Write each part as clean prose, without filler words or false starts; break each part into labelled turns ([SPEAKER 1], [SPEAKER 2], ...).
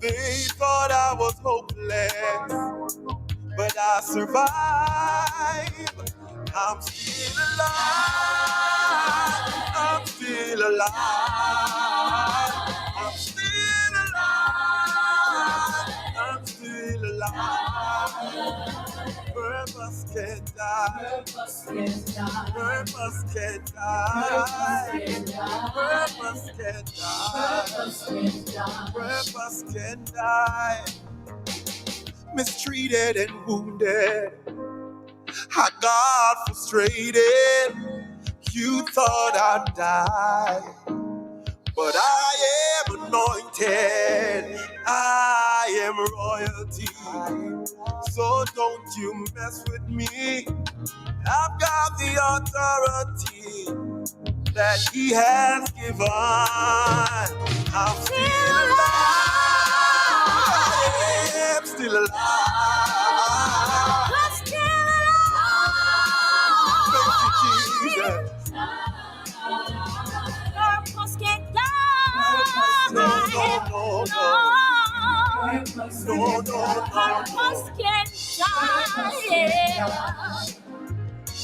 [SPEAKER 1] They thought I was hopeless, but I survived. I'm still alive. I'm still alive. I'm still alive. I'm still alive. Purpose can die. Purpose can die. Purpose can die. Purpose can die. Mistreated and wounded, I got frustrated. You thought I'd die, but I am anointed. I am royalty. So don't you mess with me. I've got the authority that He has given. I'm still alive. I am still alive. I'm still alive. Thank you, Jesus. Purpose can die. No. Purpose can die.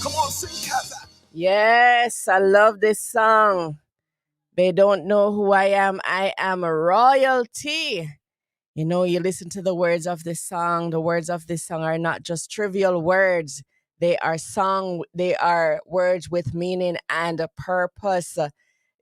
[SPEAKER 1] Come on, sing, Kazaa.
[SPEAKER 2] Yes, I love this song. They don't know who I am. I am royalty. You know, you listen to the words of this song. The words of this song are not just trivial words. They are words with meaning and a purpose.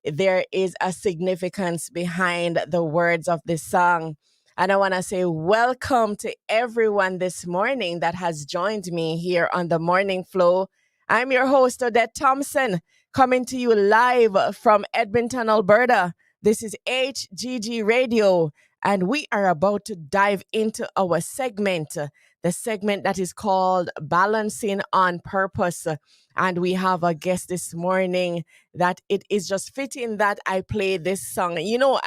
[SPEAKER 2] There is a significance behind the words of this song. And I want to say welcome to everyone this morning that has joined me here on the Morning Flow. I'm your host, Odette Thompson, coming to you live from Edmonton, Alberta. This is HGG Radio, and we are about to dive into our segment, the segment that is called Balancing on Purpose. And we have a guest this morning that it is just fitting that I play this song. You know,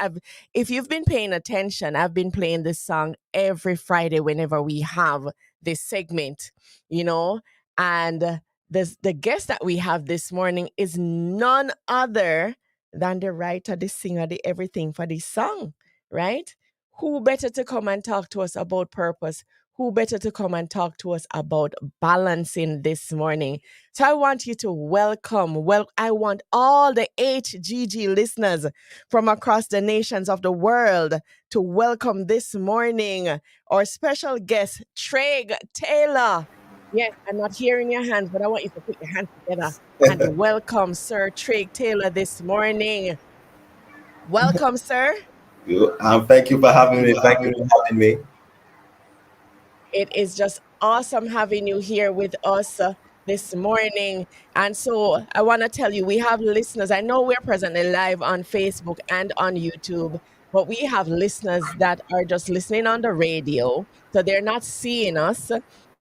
[SPEAKER 2] if you've been paying attention, I've been playing this song every Friday whenever we have this segment, you know, and the guest that we have this morning is none other than the writer, the singer, the everything for this song, right? Who better to come and talk to us about purpose? Who better to come and talk to us about balancing this morning? So I want you to welcome, I want all the HGG listeners from across the nations of the world to welcome this morning our special guest, Traig Taylor. Yes, I'm not hearing your hands, but I want you to put your hands together and welcome Sir Traig Taylor this morning. Welcome, sir.
[SPEAKER 3] Thank you for having me. Thank you for having me.
[SPEAKER 2] It is just awesome having you here with us this morning. And so I want to tell you, we have listeners. I know we're presently live on Facebook and on YouTube, but we have listeners that are just listening on the radio. So they're not seeing us.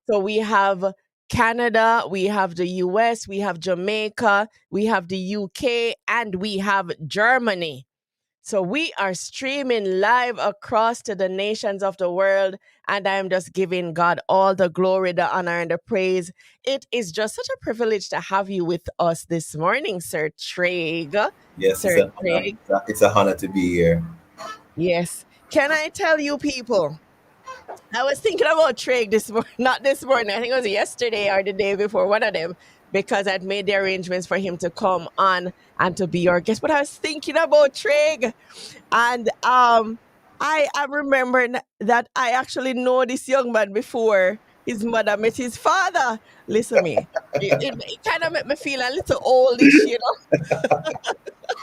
[SPEAKER 2] So we have Canada, we have the US, we have Jamaica, we have the UK, and we have Germany. So we are streaming live across to the nations of the world, and I'm just giving God all the glory, the honor, and the praise. It is just such a privilege to have you with us this morning, Sir Traig.
[SPEAKER 3] Yes,
[SPEAKER 2] Sir Traig.
[SPEAKER 3] It's an honor to be here.
[SPEAKER 2] Yes. Can I tell you people, I was thinking about Traig not this morning, I think it was yesterday or the day before, one of them, because I'd made the arrangements for him to come on and to be our guest. But I was thinking about Traig, and I remember that I actually know this young man before his mother met his father. Listen to me. It kind of made me feel a little oldish, you know.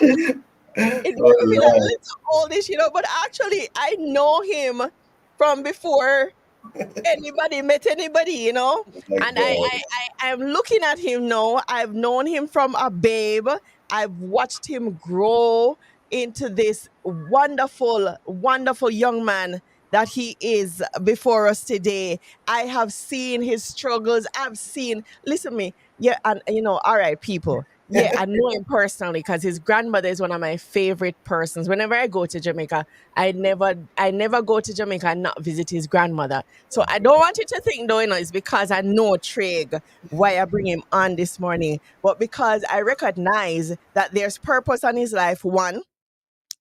[SPEAKER 2] It made me feel a little oldish, you know, but actually I know him from before anybody met anybody, you know. And I'm looking at him now. I've known him from a babe. I've watched him grow into this wonderful, wonderful young man that he is before us today. I have seen his struggles. Listen to me. Yeah, and you know, all right, people. Yeah, I know him personally because his grandmother is one of my favorite persons. Whenever I go to Jamaica, I never go to Jamaica and not visit his grandmother. So I don't want you to think, though, you know, it's because I know Traig why I bring him on this morning, but because I recognize that there's purpose on his life, one,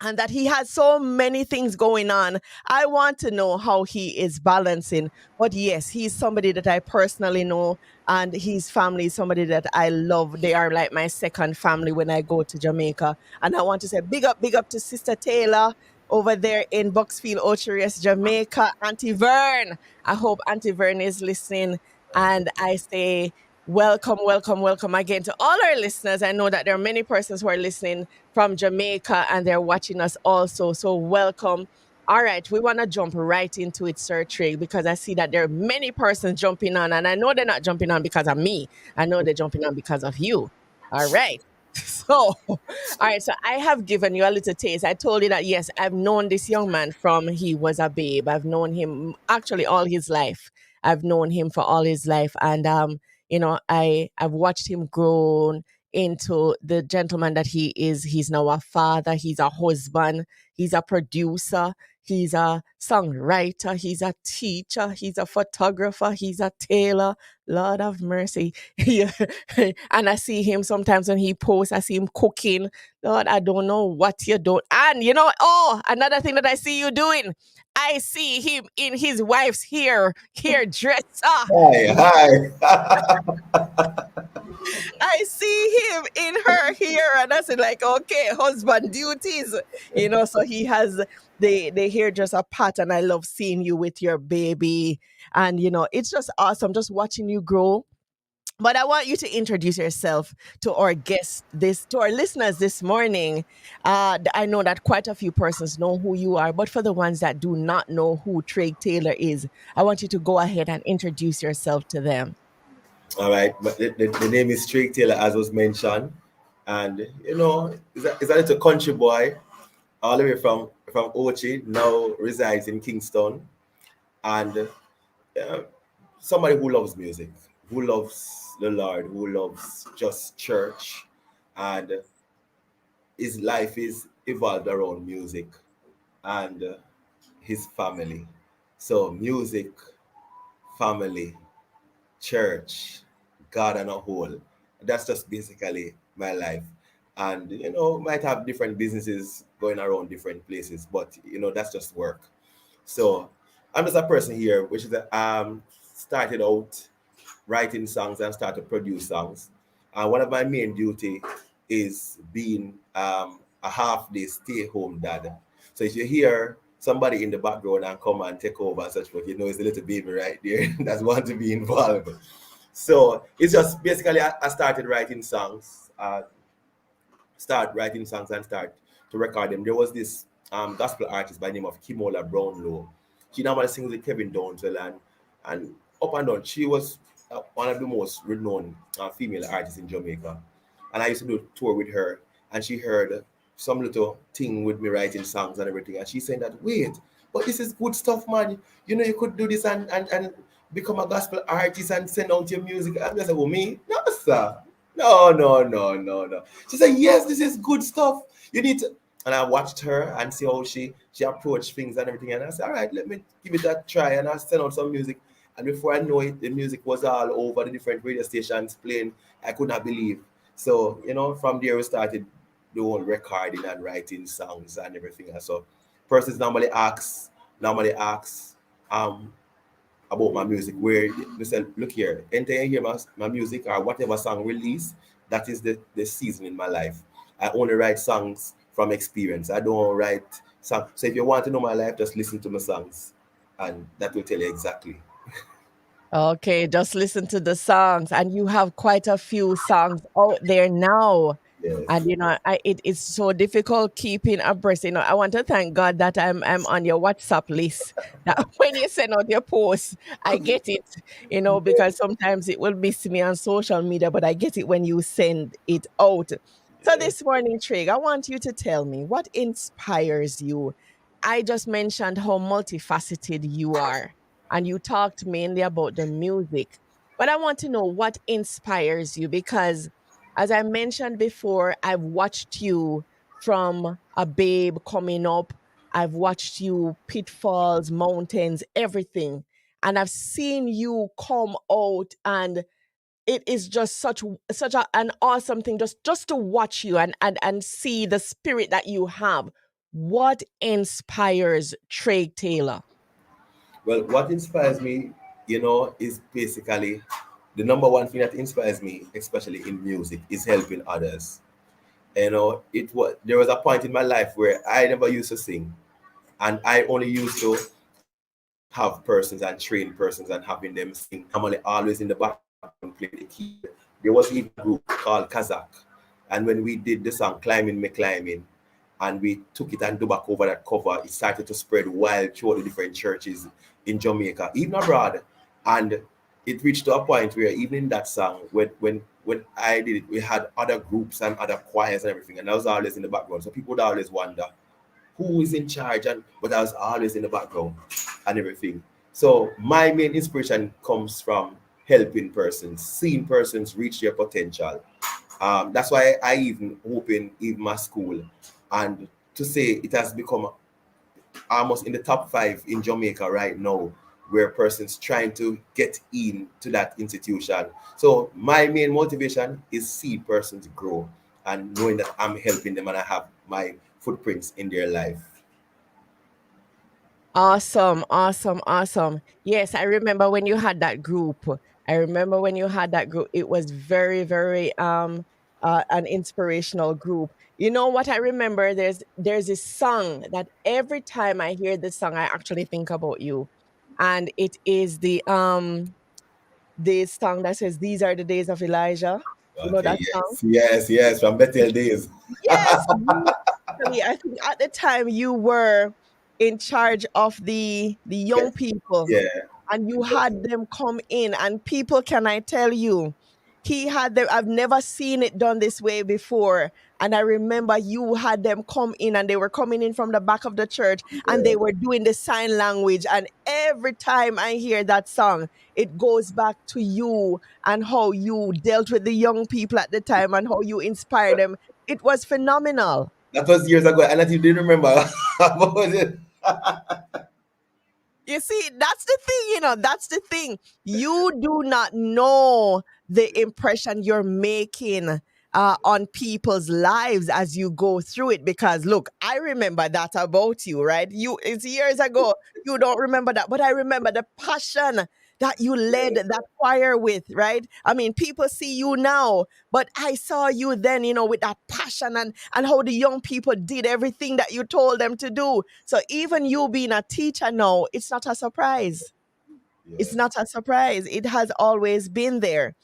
[SPEAKER 2] and that he has so many things going on. I want to know how he is balancing. But yes, he's somebody that I personally know, and his family is somebody that I love. They are like my second family when I go to Jamaica. And I want to say big up to Sister Taylor over there in Bucksfield, Ocherius, Jamaica. Auntie Vern. I hope Auntie Vern is listening. And I say, welcome, welcome, welcome again to all our listeners. I know that there are many persons who are listening from Jamaica and they're watching us also. So welcome. All right, we want to jump right into it, Sir Traig, because I see that there are many persons jumping on, and I know they're not jumping on because of me. I know they're jumping on because of you. All right. So, all right. So I have given you a little taste. I told you that yes, I've known this young man from he was a babe. I've known him actually all his life. I've known him for all his life, and I've watched him grow into the gentleman that he is. He's now a father, he's a husband, he's a producer, he's a songwriter, he's a teacher, he's a photographer, he's a tailor. Lord of mercy. Yeah. And I see him sometimes when he posts, I see him cooking. Lord, I don't know what you're doing. And another thing that I see you doing. I see him in his wife's hairdresser.
[SPEAKER 3] Hi, hi.
[SPEAKER 2] I see him in her here, and I said, like, okay, husband duties, So he has the hairdresser pattern. I love seeing you with your baby, and it's just awesome just watching you grow. But I want you to introduce yourself to our guests, to our listeners this morning. I know that quite a few persons know who you are, but for the ones that do not know who Traig Taylor is, I want you to go ahead and introduce yourself to them.
[SPEAKER 3] All right, but the name is Traig Taylor, as was mentioned, and it's a little country boy, all the way from Ochi, now resides in Kingston, and uh, somebody who loves music, who loves the Lord, who loves just church, and his life is evolved around music and his family. So music, family, church, God and a whole. That's just basically my life. And might have different businesses going around different places, but that's just work. So I'm just a person here, which is started out writing songs and start to produce songs. And one of my main duty is being a half day stay home dad. So if you hear somebody in the background and come and take over and such, but it's a little baby right there that's want to be involved. So it's just basically I started writing songs, and start to record them. There was this gospel artist by the name of Kimola Brownlow. She normally sings with Kevin Downswell and up and down. She was one of the most renowned female artists in Jamaica. And I used to do a tour with her, and she heard some little thing with me writing songs and everything. And she said that, wait, but this is good stuff, man. You could do this and become a gospel artist and send out your music. I'm just like, oh, me? No, sir. No, no, no, no, no. She said, yes, this is good stuff. You need to. And I watched her and see how she approached things and everything. And I said, all right, let me give it a try. And I sent out some music. And before I know it, the music was all over the different radio stations playing. I could not believe. So, from there we started doing recording and writing songs and everything. And so persons normally asks um about my music, where they said, look here, enter and hear my music or whatever song release, that is the season in my life. I only write songs from experience. I don't write songs. So if you want to know my life, just listen to my songs and that will tell you exactly.
[SPEAKER 2] Okay, just listen to the songs, and you have quite a few songs out there now.
[SPEAKER 3] Yes.
[SPEAKER 2] And it's so difficult keeping abreast. I want to thank God that I'm on your WhatsApp list. That when you send out your posts, I get it. Because sometimes it will miss me on social media, but I get it when you send it out. So
[SPEAKER 3] Yes.
[SPEAKER 2] this morning, Trig, I want you to tell me what inspires you. I just mentioned how multifaceted you are, and you talked mainly about the music. But I want to know what inspires you, because, as I mentioned before, I've watched you from a babe coming up. I've watched you pitfalls, mountains, everything. And I've seen you come out, and it is just an awesome thing just to watch you and see the spirit that you have. What inspires Traig Taylor?
[SPEAKER 3] Well, what inspires me, is basically the number one thing that inspires me, especially in music, is helping others. There was a point in my life where I never used to sing, and I only used to have persons and train persons and having them sing. I'm only always in the background playing the keyboard. There was even a group called Kazakh, and when we did the song "Climbing Me Climbing," and we took it and do back over that cover, it started to spread wild through the different churches in Jamaica, even abroad. And it reached to a point where even in that song, when I did it, we had other groups and other choirs and everything, and I was always in the background. So people would always wonder who is in charge, and but I was always in the background and everything. So my main inspiration comes from helping persons, seeing persons reach their potential. That's why I even open even my school, and to say it has become almost in the top five in Jamaica right now, where persons trying to get into that institution. So my main motivation is see persons grow and knowing that I'm helping them and I have my footprints in their life.
[SPEAKER 2] Awesome, awesome, awesome. Yes, I remember when you had that group. I remember when you had that group. It was very, very an inspirational group. You know what I remember? There's this song that every time I hear this song, I actually think about you. And it is the song that says, "These are the days of Elijah." You know
[SPEAKER 3] Okay,
[SPEAKER 2] that song?
[SPEAKER 3] yes, yes, yes, from Bethel days.
[SPEAKER 2] Yes, you actually, I think at the time you were in charge of the young people,
[SPEAKER 3] Yeah,
[SPEAKER 2] and you had them come in, and people, can I tell you, he had them. I've never seen it done this way before. And I remember you had them come in, and they were coming in from the back of the church, and
[SPEAKER 3] yeah.
[SPEAKER 2] they were doing the sign language. And every time I hear that song, it goes back to you and how you dealt with the young people at the time and how you inspired them. It was phenomenal.
[SPEAKER 3] That was years ago, and I didn't remember about it.
[SPEAKER 2] You see, that's the thing, that's the thing. You do not know the impression you're making on people's lives as you go through it. Because look, I remember that about you, right? It's years ago. You don't remember that, but I remember the passion that you led that choir with, right? I mean, people see you now, but I saw you then, with that passion, and how the young people did everything that you told them to do. So even you being a teacher now, it's not a surprise. It's
[SPEAKER 3] Yes.
[SPEAKER 2] not a surprise. It has always been there.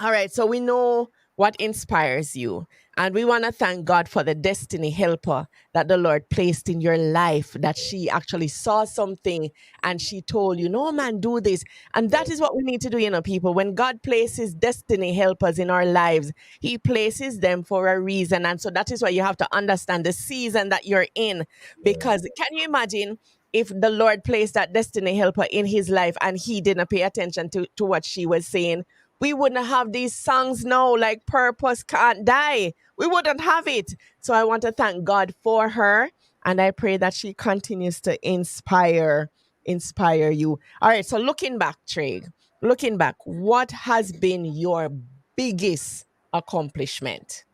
[SPEAKER 2] All right, so we know what inspires you. And we want to thank God for the destiny helper that the Lord placed in your life, that she actually saw something and she told you, no, man, do this. And that is what we need to do, people. When God places destiny helpers in our lives, He places them for a reason. And so that is why you have to understand the season that you're in.
[SPEAKER 3] Yeah.
[SPEAKER 2] Because can you imagine if the Lord placed that destiny helper in his life and he didn't pay attention to what she was saying? We wouldn't have these songs now like Purpose Can't Die. We wouldn't have it. So I want to thank God for her, and I pray that she continues to inspire you. All right, so looking back, what has been your biggest accomplishment?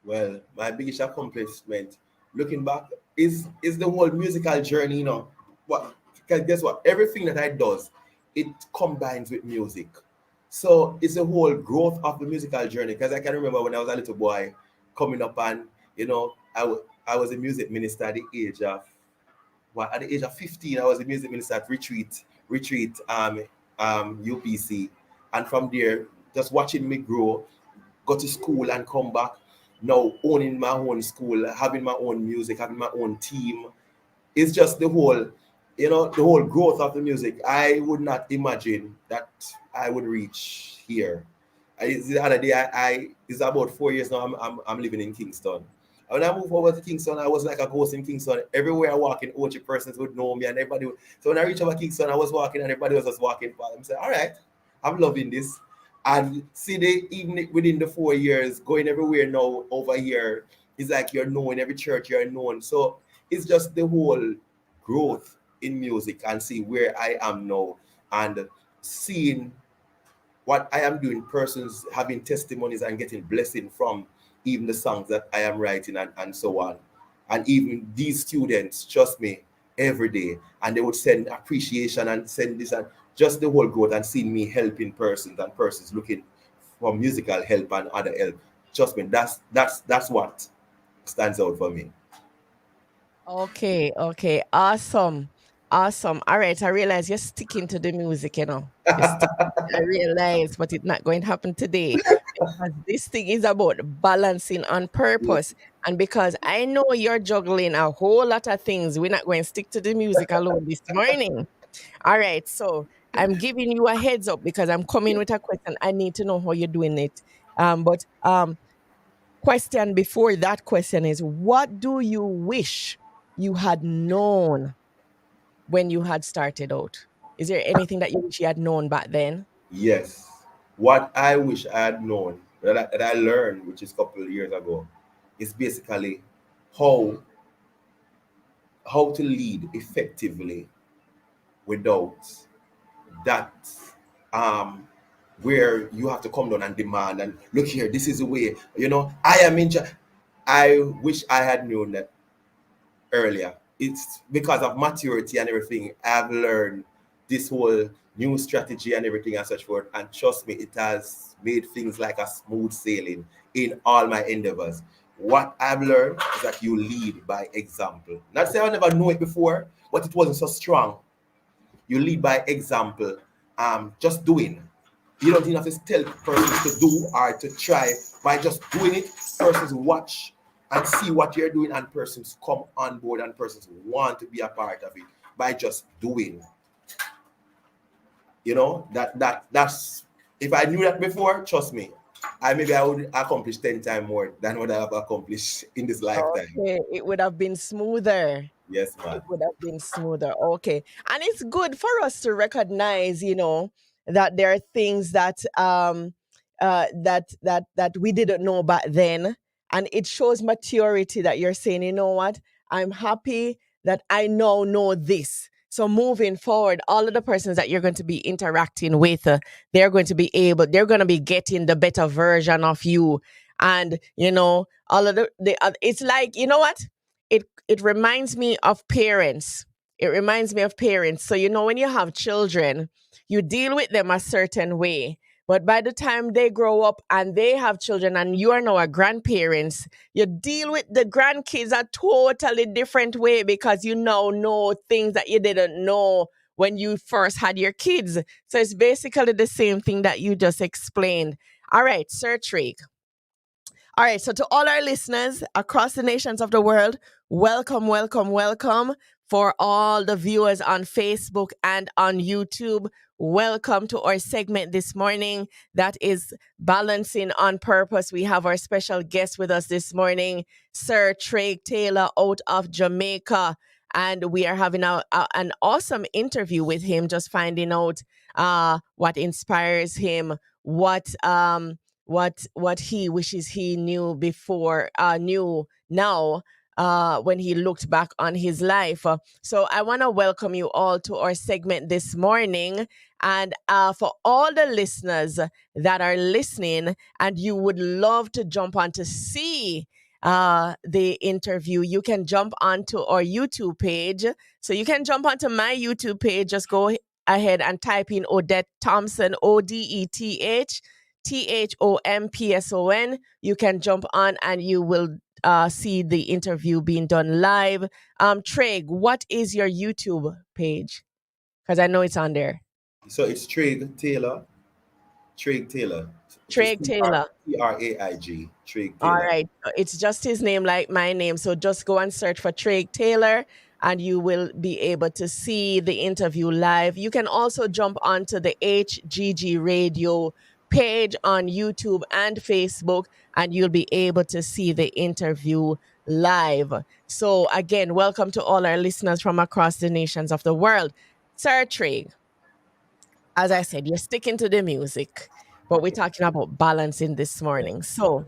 [SPEAKER 3] Well, my biggest accomplishment, looking back, is the whole musical journey. What? Because guess what? Everything that I does, it combines with music. So it's a whole growth of the musical journey. Because I can remember when I was a little boy, coming up, and I was a music minister at the age of at the age of 15. I was a music minister at UPC, and from there, just watching me grow, go to school and come back, now owning my own school, having my own music, having my own team. It's just the whole growth of the music. I would not imagine that I would reach here. The other day, it's about 4 years now. I'm living in Kingston. When I moved over to Kingston, I was like a ghost in Kingston. Everywhere I walk in, Ochi persons would know me, and everybody. So when I reached over Kingston, I was walking, and everybody was just walking past. I said, "All right, I'm loving this." And see, they even within the 4 years, going everywhere now over here, it's like you're known every church you're known. So it's just the whole growth in music and see where I am now and seeing what I am doing, persons having testimonies and getting blessing from even the songs that I am writing and so on. And even these students, trust me, every day, and they would send appreciation and send this and just the whole growth and seeing me helping persons and persons looking for musical help and other help. Trust me, that's what stands out for me.
[SPEAKER 2] Okay, okay. Awesome. Awesome. All right. I realize you're sticking to the music, you know. You're sticking. I realize, but it's not going to happen today because this thing is about balancing on purpose. And because I know you're juggling a whole lot of things, we're not going to stick to the music alone this morning. All right. So I'm giving you a heads up because I'm coming with a question. I need to know how you're doing it. But question before that question is, what do you wish you had known when you had started out? Is there anything that you wish you had known back then?
[SPEAKER 3] Yes. What I wish I had known that I learned, which is a couple of years ago, is basically how how to lead effectively without that um where you have to come down and demand and look here, this is the way, I am in charge. I wish I had known that earlier. It's because of maturity and everything. I've learned this whole new strategy and everything and such forth. And trust me, it has made things like a smooth sailing in all my endeavors. What I've learned is that you lead by example. Not say I never knew it before, but it wasn't so strong. You lead by example. Just doing. You don't even have to tell persons to do or to try. By just doing it, persons watch and see what you're doing, and persons come on board, and persons want to be a part of it by just doing. That's if I knew that before, trust me, I would accomplish 10 times more than what I have accomplished in this lifetime.
[SPEAKER 2] Okay, it would have been smoother.
[SPEAKER 3] Yes,
[SPEAKER 2] It
[SPEAKER 3] man.
[SPEAKER 2] would have been smoother. Okay. And it's good for us to recognize, that there are things that we didn't know back then. And it shows maturity that you're saying, you know what? I'm happy that I now know this. So moving forward, all of the persons that you're going to be interacting with, they're going to be getting the better version of you. And, all of it's like, you know what? It reminds me of parents. It reminds me of parents. So when you have children, you deal with them a certain way. But by the time they grow up and they have children and you are now a grandparents, you deal with the grandkids a totally different way because you now know things that you didn't know when you first had your kids. So it's basically the same thing that you just explained. All right, Sir Traig. All right, so to all our listeners across the nations of the world, welcome, welcome, welcome. For all the viewers on Facebook and on YouTube, welcome to our segment this morning that is Balancing on Purpose. We have our special guest with us this morning, Sir Traig Taylor out of Jamaica. And we are having an awesome interview with him, just finding out what inspires him, what he wishes he knew before, knew now, when he looked back on his life. So I want to welcome you all to our segment this morning. And for all the listeners that are listening and you would love to jump on to see the interview, you can jump onto our YouTube page. So you can jump onto my YouTube page. Just go ahead and type in Odette Thompson, ODETH THOMPSON. You can jump on and you will see the interview being done live. Traig, what is your YouTube page? Because I know it's on there.
[SPEAKER 3] So it's Traig Taylor, which is
[SPEAKER 2] Traig Taylor.
[SPEAKER 3] Traig, Traig
[SPEAKER 2] All
[SPEAKER 3] Taylor.
[SPEAKER 2] right. It's just his name like my name. So just go and search for Traig Taylor and you will be able to see the interview live. You can also jump onto the HGG Radio page on YouTube and Facebook and you'll be able to see the interview live. So again, welcome to all our listeners from across the nations of the world. Sir Traig, as I said, you're sticking to the music, but we're talking about balancing this morning. So,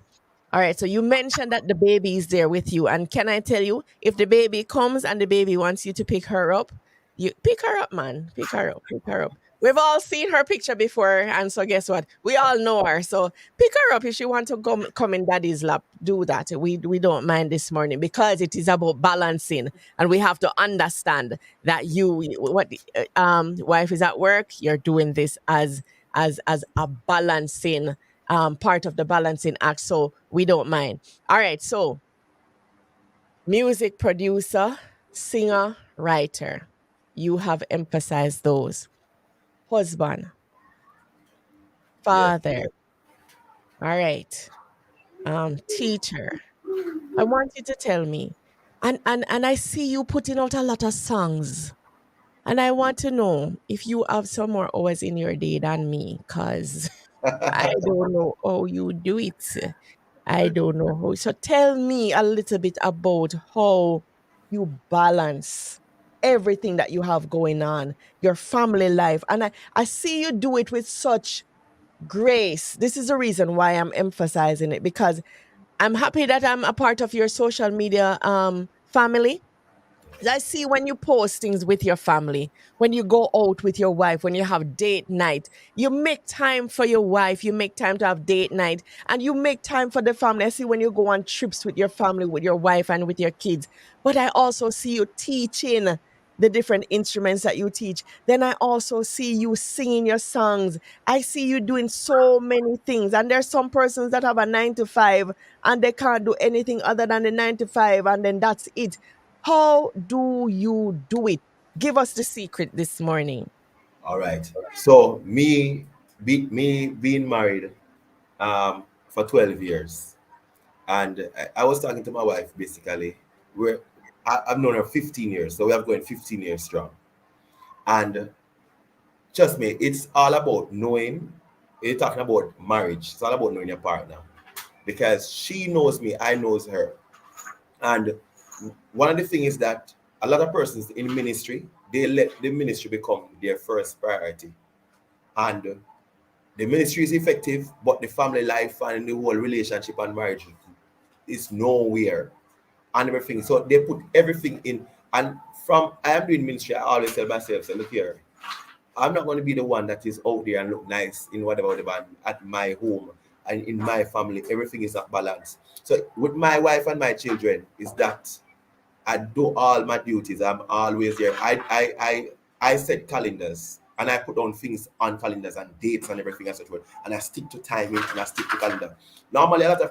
[SPEAKER 2] all right, so you mentioned that the baby is there with you. And can I tell you, if the baby comes and the baby wants you to pick her up, you pick her up, man. Pick her up, pick her up. We've all seen her picture before, and so guess what? We all know her. So pick her up if she want to come in daddy's lap. Do that. We don't mind this morning because it is about balancing, and we have to understand that what wife is at work. You're doing this as a balancing part of the balancing act. So we don't mind. All right. So music producer, singer, writer. You have emphasized those. Husband,
[SPEAKER 3] Yeah.
[SPEAKER 2] father. All right. Teacher. I want you to tell me. And I see you putting out a lot of songs. And I want to know if you have some more hours in your day than me, because I don't know how you do it. I don't know how. So tell me a little bit about how you balance everything that you have going on, your family life. And I see you do it with such grace. This is the reason why I'm emphasizing it, because I'm happy that I'm a part of your social media family. 'Cause I see when you post things with your family, when you go out with your wife, when you have date night, you make time for your wife, you make time to have date night, and you make time for the family. I see when you go on trips with your family, with your wife, and with your kids. But I also see you teaching the different instruments that you teach. Then I also see you singing your songs. I see you doing so many things. And there's some persons that have a 9 to 5 and they can't do anything other than the 9 to 5, and then that's it. How do you do it? Give us the secret this morning.
[SPEAKER 3] All right. So me being married for 12 years, and I was talking to my wife basically. I've known her 15 years, so we have going 15 years strong. And trust me, it's all about knowing. You're talking about marriage. It's all about knowing your partner because she knows me, I knows her. And one of the things is that a lot of persons in ministry, they let the ministry become their first priority. And the ministry is effective, but the family life and the whole relationship and marriage is nowhere and everything. So they put everything in. And from I am doing ministry, I always tell myself, say, look here, I'm not going to be the one that is out there and look nice in whatever at my home and in my family. Everything is not balanced. So with my wife and my children, is that I do all my duties. I'm always there. I set calendars and I put on things on calendars and dates and everything as well. And I stick to timing and I stick to calendar. Normally, a lot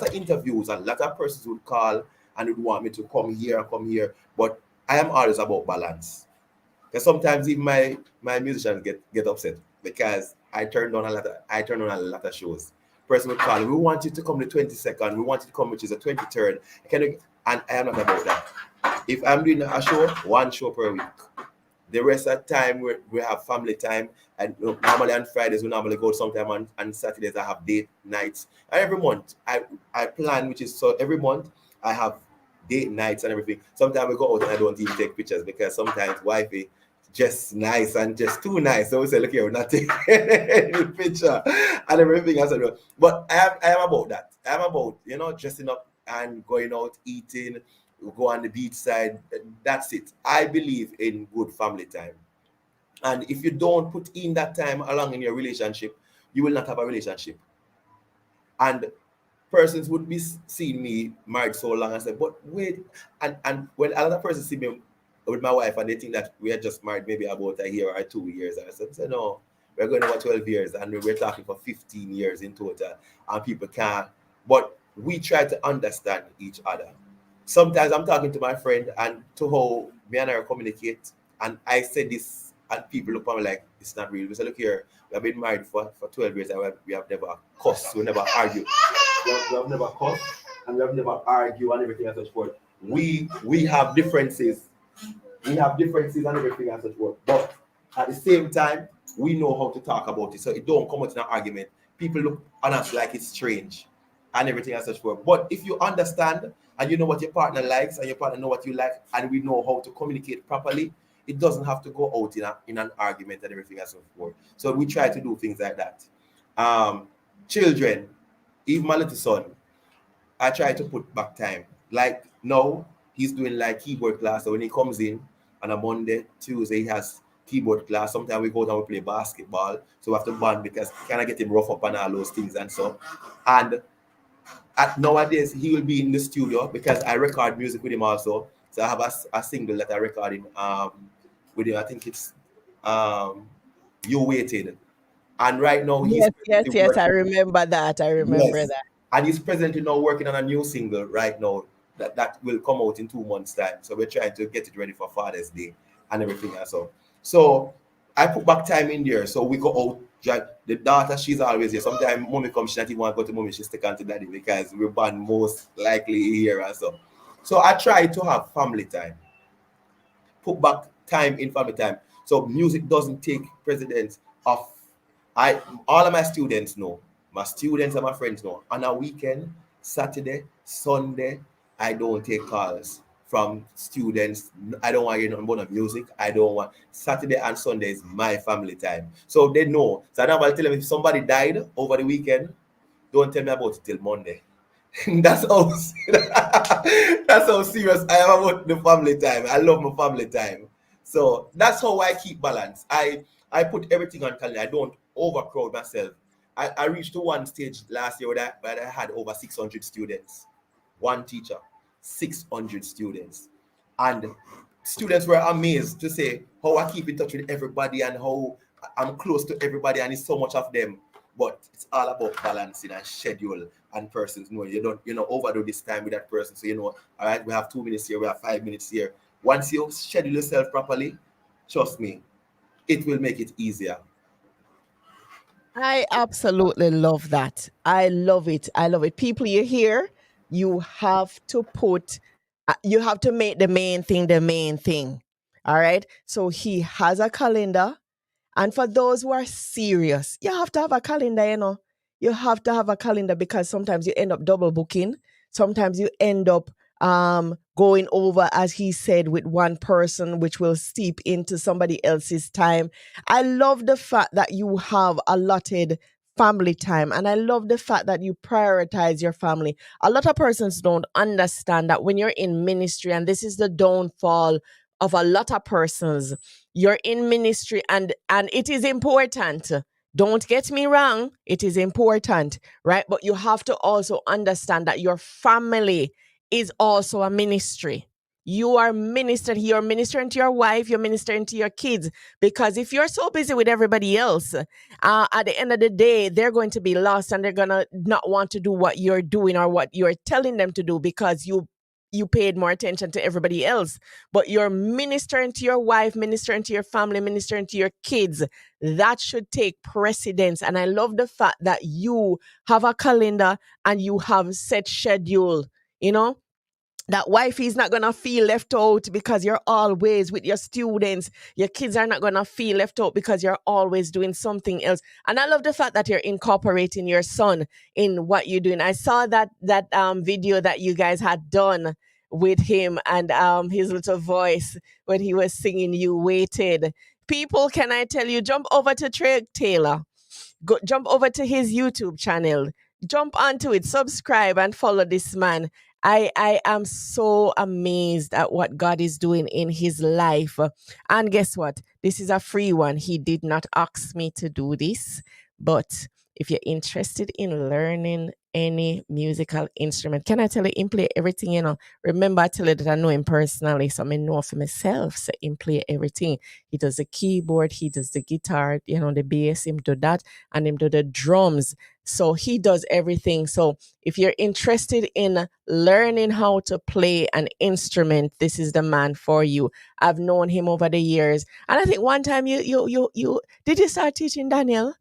[SPEAKER 3] of interviews, and a lot of persons would call and would want me to come here, come here. But I am always about balance. Because sometimes even my musicians get upset because I turn on a lot of shows. Person would call, we want you to come the 22nd, we want you to come, which is the 23rd. And I am not about that. If I'm doing a show, one show per week. The rest of the time we have family time. And normally on Fridays we normally go sometime on Saturdays I have date nights. And every month I plan, which is so every month I have date nights and everything. Sometimes we go out and I don't even take pictures because sometimes wifey just nice and just too nice. So we say, look here, we're not taking any picture and everything else. But I am about that. I am about, dressing up and going out, eating, go on the beach side. That's it. I believe in good family time. And if you don't put in that time along in your relationship, you will not have a relationship. And persons would be seeing me married so long and say, but wait, and when another person see me with my wife and they think that we are just married maybe about a year or 2 years, and I said no, we're going over 12 years and we're talking for 15 years in total, and people can't. But we try to understand each other. Sometimes I'm talking to my friend and to how me and her communicate, and I say this, and people look at me like it's not real. We say, look here, we have been married for 12 years and we have never cussed, we never argued. We have never cussed and we have never argued and everything and such forth. We have differences. We have differences and everything and such forth. But at the same time, we know how to talk about it. So it don't come out in an argument. People look on us like it's strange and everything and such forth. But if you understand and you know what your partner likes and your partner know what you like and we know how to communicate properly, it doesn't have to go out in an argument and everything and so forth. So we try to do things like that. Children, even my little son, I try to put back time. Like now, he's doing like keyboard class. So when he comes in on a Monday, Tuesday, he has keyboard class. Sometimes we go down and play basketball. So we have to band because kind of get him rough up on all those things and so. And nowadays he will be in the studio because I record music with him also. So I have a single that I recorded with him. I think it's um, You Waited. And right now he's
[SPEAKER 2] Yes, yes,
[SPEAKER 3] presently
[SPEAKER 2] yes. I
[SPEAKER 3] working.
[SPEAKER 2] remember that. I remember
[SPEAKER 3] Yes.
[SPEAKER 2] that.
[SPEAKER 3] And he's presently now working on a new single right now that will come out in 2 months' time. So we're trying to get it ready for Father's Day and everything and so. So I put back time in there. So we go out. The daughter, she's always here. Sometimes mommy comes, she not even want to go to mommy, she stick on to daddy because we're born most likely here and so. So I try to have family time, put back time in family time. So music doesn't take precedence of I all of my students know, my students and my friends know. On a weekend, Saturday, Sunday, I don't take calls from students. I don't want to hear nothing about music. I don't want Saturday and Sunday is my family time. So they know. So I don't want to tell them if somebody died over the weekend, don't tell me about it till Monday. that's how that's how serious I am about the family time. I love my family time. So that's how I keep balance. I put everything on calendar. I don't overcrowd myself. I reached to one stage last year where I had over 600 students, one teacher, 600 students. And students were amazed to say how I keep in touch with everybody and how I'm close to everybody and it's so much of them. But it's all about balancing and schedule and persons. No, you don't, overdo this time with that person. So all right, we have 2 minutes here, we have 5 minutes here. Once you schedule yourself properly, trust me, it will make it easier.
[SPEAKER 2] I absolutely love that. I love it. I love it. People, you hear, you have to you have to make the main thing the main thing. All right. So he has a calendar. And for those who are serious, you have to have a calendar. You have to have a calendar because sometimes you end up double booking. Sometimes you end up going over, as he said, with one person, which will steep into somebody else's time. I love the fact that you have allotted family time, and I love the fact that you prioritize your family. A lot of persons don't understand that when you're in ministry, and this is the downfall of a lot of persons, you're in ministry, and it is important. Don't get me wrong, it is important, right? But you have to also understand that your family is also a ministry. You are ministering. You're ministering to your wife. You're ministering to your kids. Because if you're so busy with everybody else, at the end of the day, they're going to be lost and they're gonna not want to do what you're doing or what you're telling them to do because you paid more attention to everybody else. But you're ministering to your wife, ministering to your family, ministering to your kids. That should take precedence. And I love the fact that you have a calendar and you have set schedule. You know, that wife is not going to feel left out because you're always with your students. Your kids are not going to feel left out because you're always doing something else. And I love the fact that you're incorporating your son in what you're doing. I saw that video that you guys had done with him and his little voice when he was singing You Waited. People, can I tell you, jump over to Traig Taylor. Jump over to his YouTube channel. Jump onto it, subscribe, and follow this man. I am so amazed at what God is doing in his life. And guess what? This is a free one. He did not ask me to do this, but if you're interested in learning any musical instrument, can I tell you, him play everything. Remember, I tell you that I know him personally, so I know for myself, so him play everything. He does the keyboard, he does the guitar, the bass, him do that, and him do the drums. So he does everything. So if you're interested in learning how to play an instrument, this is the man for you. I've known him over the years. And I think one time you did you start teaching Daniel?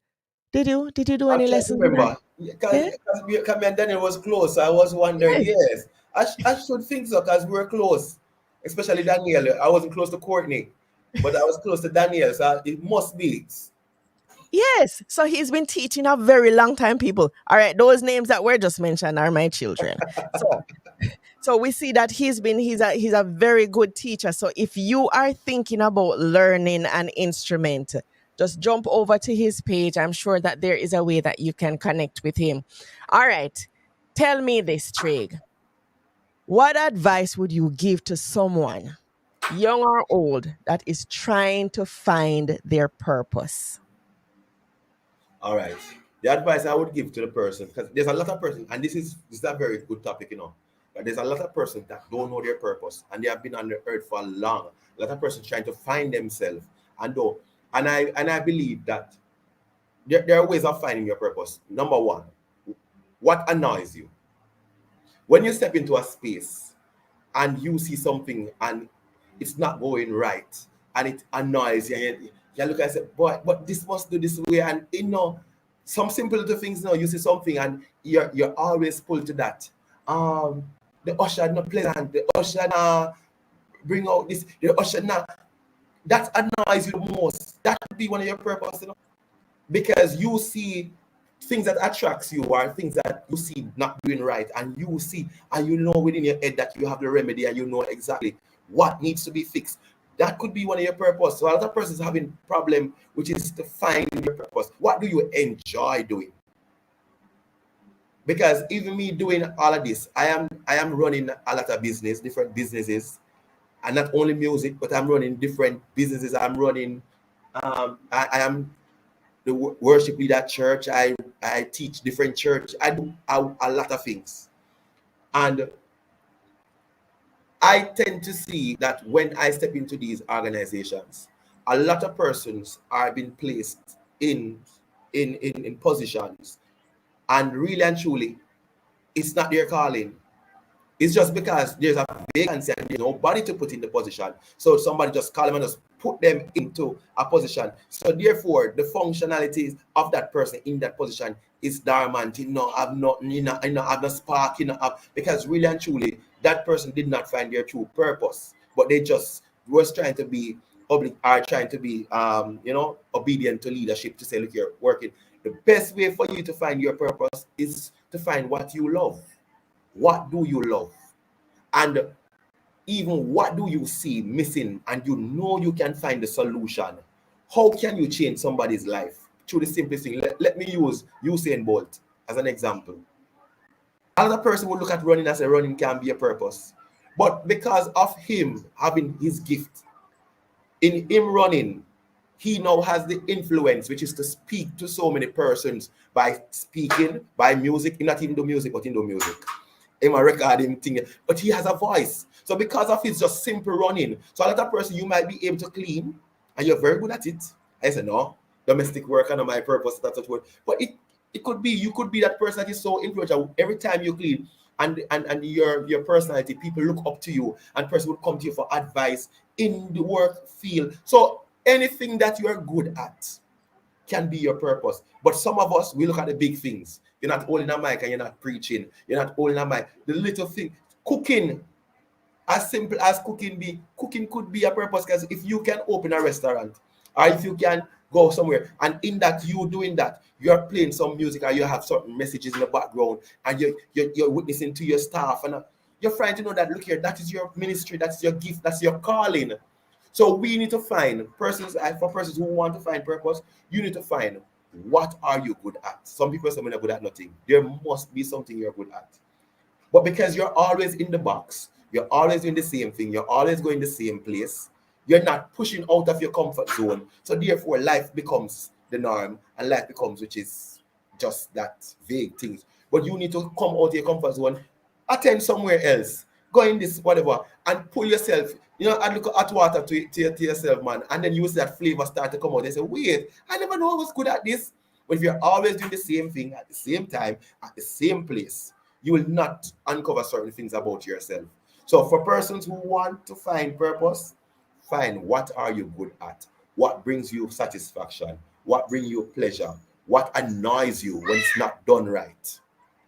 [SPEAKER 2] Did you do
[SPEAKER 3] I'm
[SPEAKER 2] any
[SPEAKER 3] trying to
[SPEAKER 2] lessons with that?
[SPEAKER 3] remember because
[SPEAKER 2] Yeah?
[SPEAKER 3] me and Daniel was close. So I was wondering,
[SPEAKER 2] Yes.
[SPEAKER 3] yes, I should think so because we were close, especially Daniel. I wasn't close to Courtney, but I was close to Daniel, so it must be.
[SPEAKER 2] Yes. So he's been teaching a very long time, people. All right, those names that were just mentioned are my children. So we see that he's a very good teacher. So if you are thinking about learning an instrument, just jump over to his page. I'm sure that there is a way that you can connect with him. All right. Tell me this, Traig. What advice would you give to someone young or old, that is trying to find their purpose?
[SPEAKER 3] All right. The advice I would give to the person, because there's a lot of person, and this is a very good topic, but there's a lot of person that don't know their purpose, and they have been on the earth for long. A lot of persons trying to find themselves, and though, and I believe that there are ways of finding your purpose. Number one, what annoys you when you step into a space and you see something and it's not going right and it annoys you. And you look and say, boy, but this must do this way. And some simple little things, you see something and you're always pulled to that. The usher not pleasant, the usher not bring out this, the usher not that annoys you the most. That could be one of your purpose, because you see things that attracts you or things that you see not doing right, and you see and you know within your head that you have the remedy and you know exactly what needs to be fixed. That could be one of your purpose. So a lot of persons having problem, which is to find your purpose. What do you enjoy doing? Because even me doing all of this, I am running a lot of business, different businesses, and not only music, but I'm running different businesses. I'm running I am the worship leader at church. I teach different church. I do a lot of things. And I tend to see that when I step into these organizations, a lot of persons are being placed in positions, and really and truly, it's not their calling. It's just because there's a vacancy and there's nobody to put in the position. So somebody just call them and just put them into a position. So therefore, the functionalities of that person in that position is dormant. Have nothing, have no spark, because really and truly, that person did not find their true purpose, but they just was trying to be are trying to be obedient to leadership to say, look, you're working. The best way for you to find your purpose is to find what you love. What do you love? And even what do you see missing, and you can find the solution? How can you change somebody's life? Through the simplest thing. Let me use Usain Bolt as an example. Another person would look at running as a running can be a purpose. But because of him having his gift, in him running, he now has the influence, which is to speak to so many persons by speaking, by music. He not even do music, but he do music. Him a recording thing, but he has a voice. So because of his just simple running, so a lot of person you might be able to clean, and you're very good at it. I said no, domestic work and my purpose, that's what. But it could be you could be that person that is so influential. Every time you clean, and your personality, people look up to you, and person would come to you for advice in the work field. So anything that you are good at can be your purpose. But some of us, we look at the big things. You're not holding a mic and you're not preaching. You're not holding a mic. The little thing, cooking, as simple as cooking could be a purpose, because if you can open a restaurant, or if you can go somewhere, and in that you doing that, you're playing some music, or you have certain messages in the background, and you're witnessing to your staff, and you're trying to know that, look here, that is your ministry, that's your gift, that's your calling. So we need to find persons, for persons who want to find purpose, you need to find what are you good at. Some people say, I'm not good at nothing. There must be something you're good at. But because you're always in the box, you're always doing the same thing, you're always going the same place, you're not pushing out of your comfort zone. So therefore, life becomes the norm, and life becomes, which is just that vague things. But you need to come out of your comfort zone, attend somewhere else, go in this, whatever, and pull yourself, add look hot water to yourself, man. And then you see that flavor start to come out. They say, wait, I never know I was good at this. But if you're always doing the same thing at the same time, at the same place, you will not uncover certain things about yourself. So for persons who want to find purpose, find what are you good at, what brings you satisfaction, what brings you pleasure, what annoys you when it's not done right.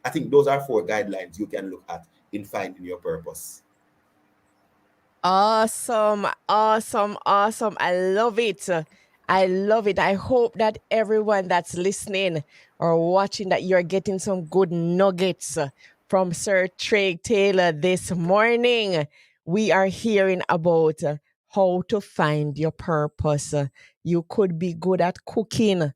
[SPEAKER 3] I think those are 4 guidelines you can look at in finding your purpose.
[SPEAKER 2] Awesome, awesome, awesome. I love it. I love it. I hope that everyone that's listening or watching, that you're getting some good nuggets from Sir Traig Taylor this morning. We are hearing about how to find your purpose. You could be good at cooking.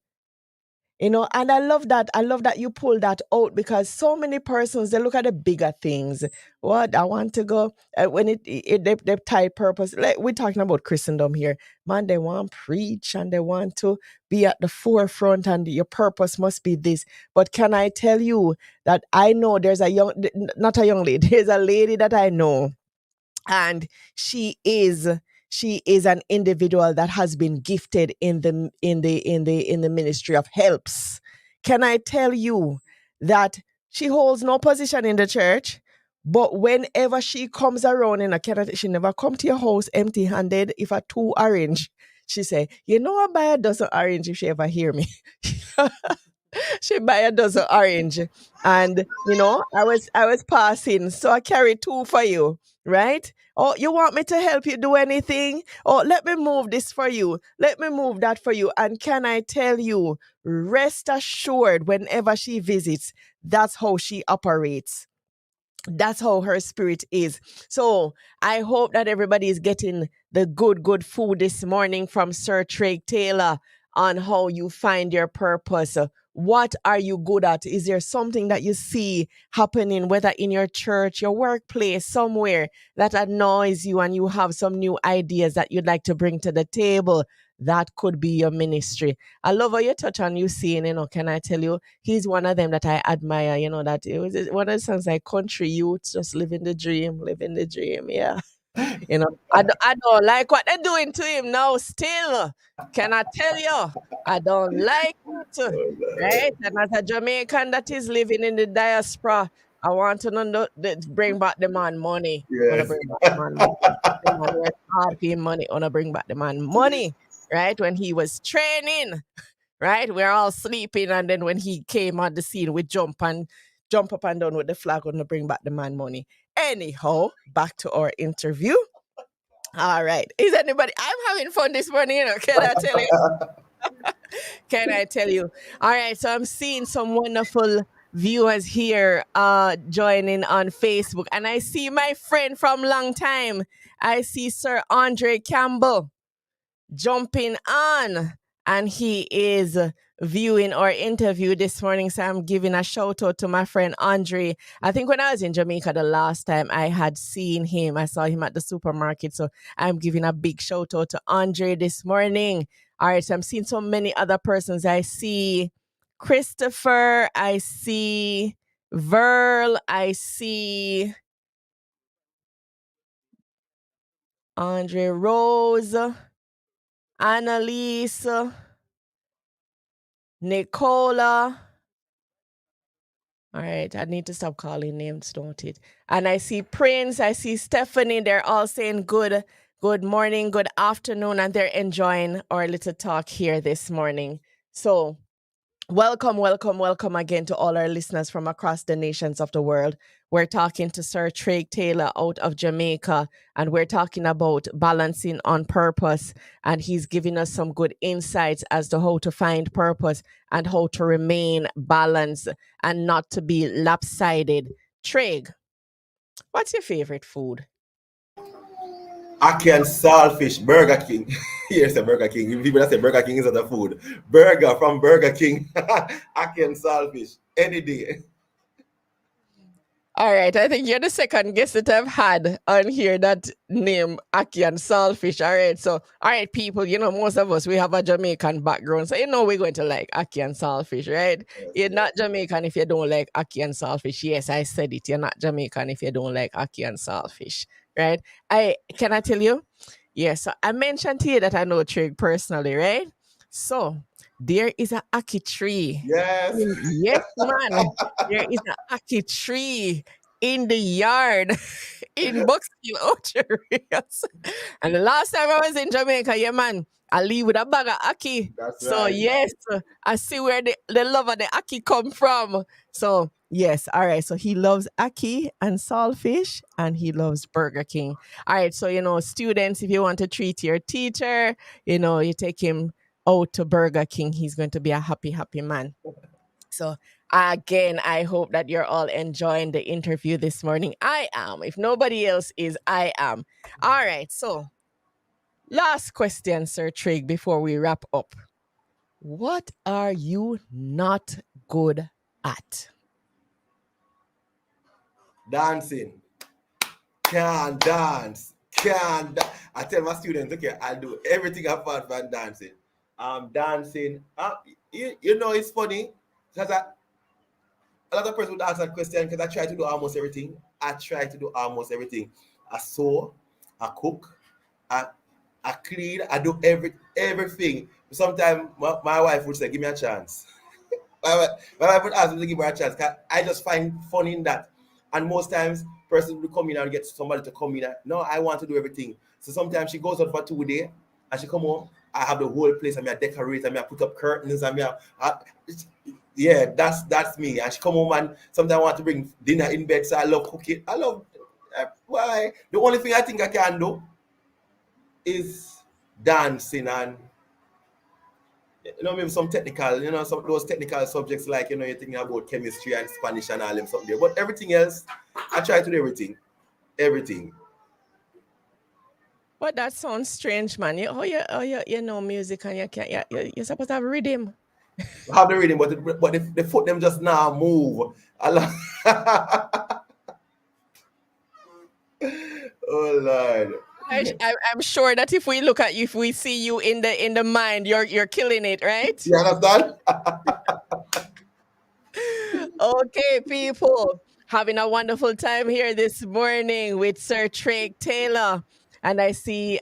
[SPEAKER 2] And I love that you pull that out, because so many persons, they look at the bigger things. What I want to go, when they tie purpose, like we're talking about Christendom here, man, they want to preach and they want to be at the forefront, and your purpose must be this. But can I tell you that I know there's not a young lady, there's a lady that I know, and she is she is an individual that has been gifted in the ministry of helps. Can I tell you that she holds no position in the church, but whenever she comes around in a Canada, she never come to your house empty handed. If a two orange, she say, I buy a dozen orange if she ever hear me. She buy a dozen orange, and I was passing, so I carry two for you, right? Oh, you want me to help you do anything? Oh, let me move this for you, let me move that for you. And can I tell you, rest assured, whenever she visits, that's how she operates. That's how her spirit is. So I hope that everybody is getting the good food this morning from Sir Traig Taylor on how you find your purpose. What are you good at? Is there something that you see happening, whether in your church, your workplace, somewhere, that annoys you, and you have some new ideas that you'd like to bring to the table? That could be your ministry. I love how you touch on, you seeing, can I tell you, he's one of them that I admire, that it was one of the songs like country youth, just living the dream, living the dream. Yeah. I don't like what they're doing to him now still. Can I tell you? I don't like it. Right? And as a Jamaican that is living in the diaspora, I want to know bring back the man money. Wanna
[SPEAKER 3] Yes.
[SPEAKER 2] bring back the man money. The man work hard for him money. Wanna bring back the man money. Right? When he was training, right? We're all sleeping, and then when he came on the scene, we jump up and down with the flag on to bring back the man money. Anyhow, back to our interview. All right. Is anybody? I'm having fun this morning, Can I tell you? Can I tell you? All right. So I'm seeing some wonderful viewers here joining on Facebook. And I see my friend from long time. I see Sir Andre Campbell jumping on, and he is viewing our interview this morning. So I'm giving a shout out to my friend Andre. I think when I was in Jamaica the last time, I had seen him. I saw him at the supermarket. So I'm giving a big shout out to Andre this morning. All right. So I'm seeing so many other persons. I see Christopher. I see Verl. I see Andre Rose, Annalise, Nicola. All right, I need to stop calling names, don't it? And I see Prince, I see Stephanie. They're all saying good morning, good afternoon, and they're enjoying our little talk here this morning. So welcome again to all our listeners from across the nations of the world. We're talking to Sir Traig Taylor out of Jamaica, and we're talking about balancing on purpose. And he's giving us some good insights as to how to find purpose and how to remain balanced and not to be lopsided. Traig, what's your favorite food?
[SPEAKER 3] Aki and Saltfish, Burger King. Yes, a Burger King. If people that say Burger King is not a food. Burger from Burger King. Aki and Saltfish. Any day.
[SPEAKER 2] All right, I think you're the second guest that I've had on here that name Aki and Saltfish. All right, so all right, people, most of us we have a Jamaican background, so we're going to like Aki and Saltfish, right?
[SPEAKER 3] Yes,
[SPEAKER 2] You're
[SPEAKER 3] yes.
[SPEAKER 2] not Jamaican if you don't like Aki and Saltfish. Yes, I said it. You're not Jamaican if you don't like Aki and Saltfish, right? I tell you? Yes, so I mentioned to you that I know Trig personally, right? So there is a Aki tree.
[SPEAKER 3] Yes.
[SPEAKER 2] Yes, man. There is an Aki tree in the yard in Bucksville Orchards. And the last time I was in Jamaica, yeah, man, I leave with a bag of Aki.
[SPEAKER 3] That's
[SPEAKER 2] So,
[SPEAKER 3] right.
[SPEAKER 2] yes, I see where the love of the Aki come from. So, yes, all right. So, he loves Aki and saltfish, and he loves Burger King. All right. So, students, if you want to treat your teacher, you take him out to Burger King. He's going to be a happy, happy man. So, again, I hope that you're all enjoying the interview this morning. I am. If nobody else is, I am. All right. So, last question, Sir Trig, before we wrap up. What are you not good at?
[SPEAKER 3] Dancing. Can't dance. Can't. I tell my students, okay, I'll do everything apart from dancing. Dancing. You know, it's funny because a lot of people would ask that question because I try to do almost everything. I try to do almost everything. I sew, I cook, I, I clean, I do everything. Sometimes my wife would say, "Give me a chance." My wife would ask me to give her a chance. 'Cause I just find fun in that. And most times, person will come in and get somebody to come in. No, I want to do everything. So sometimes she goes out for 2 days and she come home. I have the whole place. I decorate. I put up curtains. Yeah, that's me. And she come home and sometimes I want to bring dinner in bed. So I love cooking. I love why the only thing I think I can do is dancing and maybe some technical, some those technical subjects like you're thinking about chemistry and Spanish and all them something there. But everything else, I try to do everything. Everything.
[SPEAKER 2] But that sounds strange, man. You know music and you can't, you're supposed to have rhythm.
[SPEAKER 3] I have the reading, but the foot them just now move. I love oh Lord.
[SPEAKER 2] I'm sure that if we look at you, if we see you in the mind, you're killing it, right?
[SPEAKER 3] You understand?
[SPEAKER 2] Okay, people, having a wonderful time here this morning with Sir Traig Taylor, and I see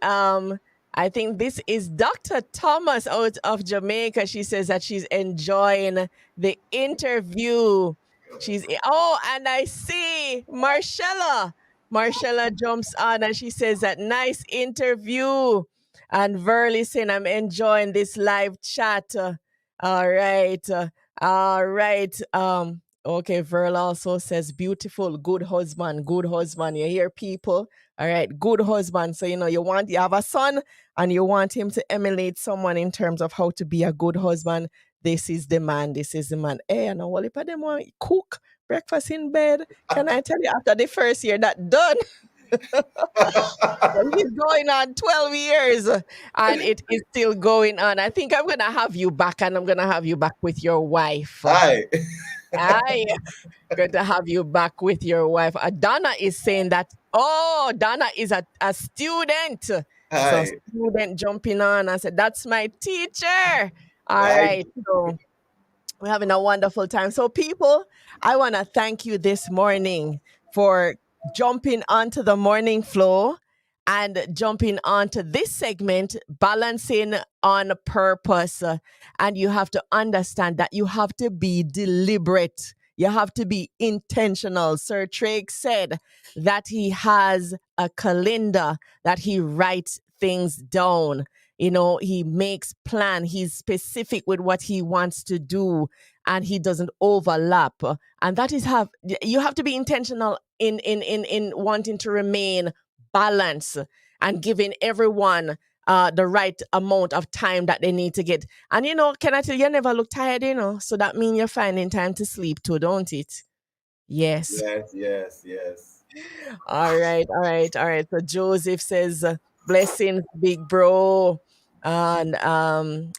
[SPEAKER 2] I think this is Dr. Thomas out of Jamaica. She says that she's enjoying the interview. And I see Marcella. Marcella jumps on and she says that nice interview. And Verly saying, I'm enjoying this live chat. All right. All right. Okay, Verl also says beautiful, good husband, good husband. You hear people? All right, good husband. So you have a son and you want him to emulate someone in terms of how to be a good husband. This is the man. This is the man. Hey, I know what if them want cook breakfast in bed. Can I tell you after the first year that done? But he's going on 12 years and it is still going on. I think I'm gonna have you back and I'm gonna have you back with your wife.
[SPEAKER 3] Hi.
[SPEAKER 2] I good to have you back with your wife. Donna is saying that, oh, Donna is a student. So
[SPEAKER 3] Hi.
[SPEAKER 2] student jumping on. I said, that's my teacher. All
[SPEAKER 3] Hi.
[SPEAKER 2] right. So we're having a wonderful time. So, people, I want to thank you this morning for jumping onto the morning flow and jumping onto this segment, balancing on purpose. And you have to understand that you have to be deliberate. You have to be intentional. Sir Traig said that he has a calendar that he writes things down. He makes plan. He's specific with what he wants to do and he doesn't overlap. And that is you have to be intentional in wanting to remain balanced and giving everyone the right amount of time that they need to get. And can I tell you, you never look tired, so that means you're finding time to sleep too, don't it? Yes.
[SPEAKER 3] Yes.
[SPEAKER 2] All right, all right, all right. So Joseph says, blessings, big bro. And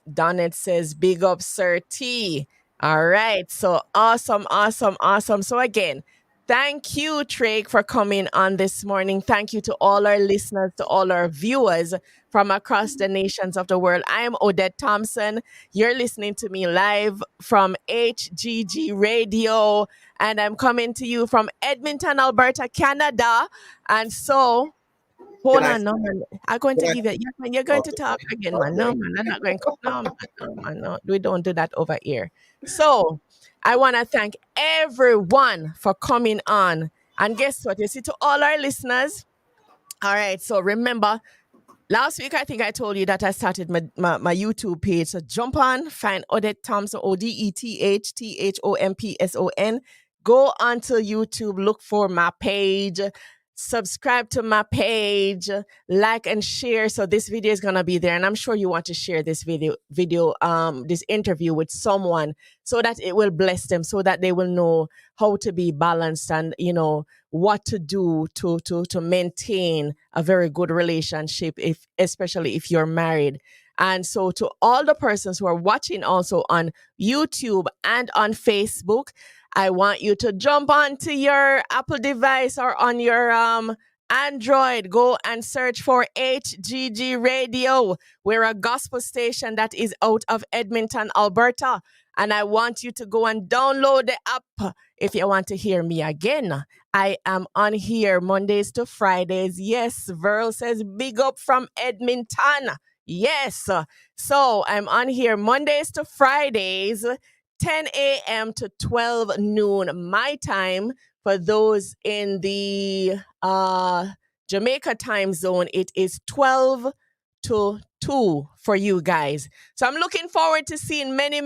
[SPEAKER 2] Donnet says, big up, Sir T. All right. So awesome, awesome, awesome. So again, thank you, Traig, for coming on this morning. Thank you to all our listeners, to all our viewers from across the nations of the world. I am Odette Thompson. You're listening to me live from HGG Radio and I'm coming to you from Edmonton, Alberta, Canada. And so,
[SPEAKER 3] Can
[SPEAKER 2] hold
[SPEAKER 3] I
[SPEAKER 2] on, no man. I'm going
[SPEAKER 3] can
[SPEAKER 2] to
[SPEAKER 3] I
[SPEAKER 2] give it. You're going to
[SPEAKER 3] okay.
[SPEAKER 2] talk again, man. No
[SPEAKER 3] Okay.
[SPEAKER 2] man, I'm not going. No man, no man, no. We don't do that over here. So, I want to thank everyone for coming on. And guess what? You see, to all our listeners. All right. So remember, last week, I think I told you that I started my YouTube page. So jump on, find Odette Thompson, ODETHTHOMPSON. Go onto YouTube, look for my page, subscribe to my page, like and share. So this video is gonna be there, and I'm sure you want to share this this interview with someone so that it will bless them, so that they will know how to be balanced and what to do to maintain a very good relationship, especially if you're married. And so, to all the persons who are watching also on YouTube and on Facebook, I want you to jump onto your Apple device or on your Android. Go and search for HGG Radio. We're a gospel station that is out of Edmonton, Alberta. And I want you to go and download the app if you want to hear me again. I am on here Mondays to Fridays. Yes, Verl says big up from Edmonton. Yes. So I'm on here Mondays to Fridays, 10 a.m. to 12 noon, my time. For those in the Jamaica time zone, it is 12 to 2 for you guys. So I'm looking forward to seeing many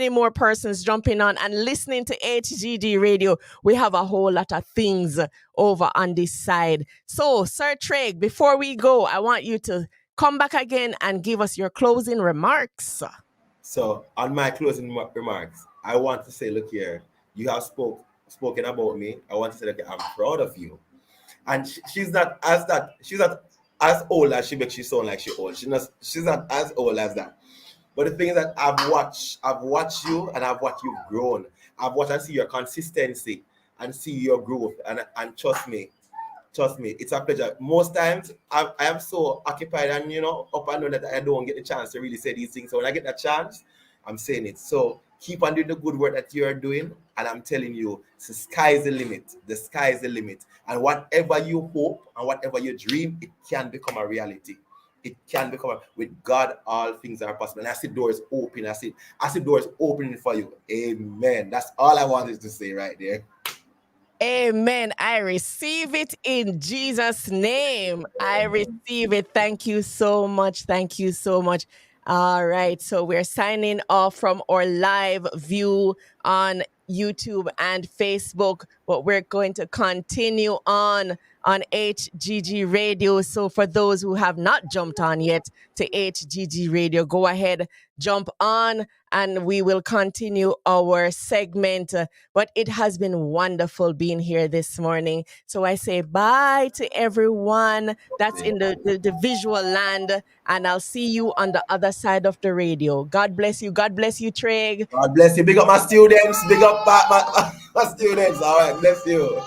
[SPEAKER 2] more persons jumping on and listening to HGD Radio. We have a whole lot of things over on this side. So, Sir Traig, before we go, I want you to come back again and give us your closing remarks.
[SPEAKER 3] So, on my closing remarks, I want to say, look here, you have spoken about me. I want to say, look, I'm proud of you. And she's not as old as she makes you sound like she's old. She's not as old as that. But the thing is that I've watched you and I've watched you grown. I've watched and see your consistency and see your growth. And trust me, it's a pleasure. Most times I am so occupied and up and down that I don't get the chance to really say these things. So when I get that chance, I'm saying it. So keep on doing the good work that you're doing. And I'm telling you, the sky is the limit. The sky is the limit. And whatever you hope and whatever you dream, it can become a reality. It can become with God, all things are possible. And I see doors open. I see doors opening for you. Amen. That's all I wanted to say right there.
[SPEAKER 2] Amen. I receive it in Jesus' name. I receive it. Thank you so much. Thank you so much. All right. So we're signing off from our live view on YouTube and Facebook, but we're going to continue on HGG Radio. So for those who have not jumped on yet to HGG Radio, go ahead, jump on, and we will continue our segment. But it has been wonderful being here this morning. So I say bye to everyone that's in the visual land, and I'll see you on the other side of the radio. God bless you. God bless you, Traig.
[SPEAKER 3] God bless you. Big up my students. Big up my students. All right. Bless you.